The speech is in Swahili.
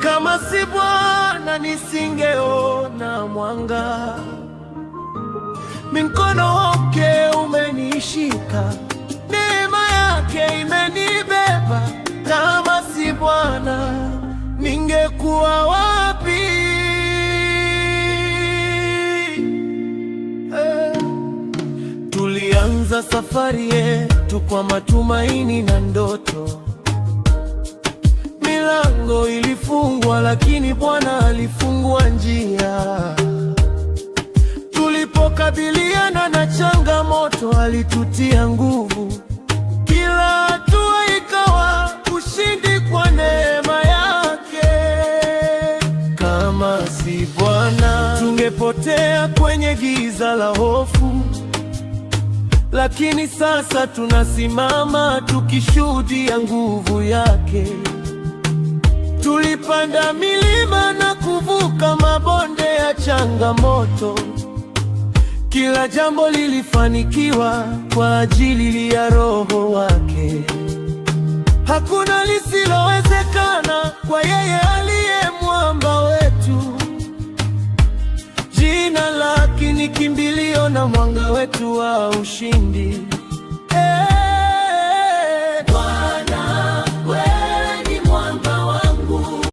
Kama si Bwana nisingeona mwanga. Mikono wake umenishika, neema yake imenibeba. Kama si Bwana ningekuwa wapi? Tulianza safari yetu kwa matumaini na ndoto. Milango ilifungwa, lakini Bwana alifungua njia. Tulipokabiliana na changamoto, alitutia nguvu. Kila hatua ikawa ushindi kwa neema yake. Kama si Bwana tungepotea kwenye giza la hofu, lakini sasa tunasimama tukishuhudia nguvu yake. Tulipanda milima na kuvuka mabonde ya changamoto. Kila jambo lilifanikiwa kwa ajili ya Roho wake. Hakuna lisilowezekana kwa yeye aliye mwamba wetu. Jina lake ni kimbilio na mwanga wetu wa ushindi.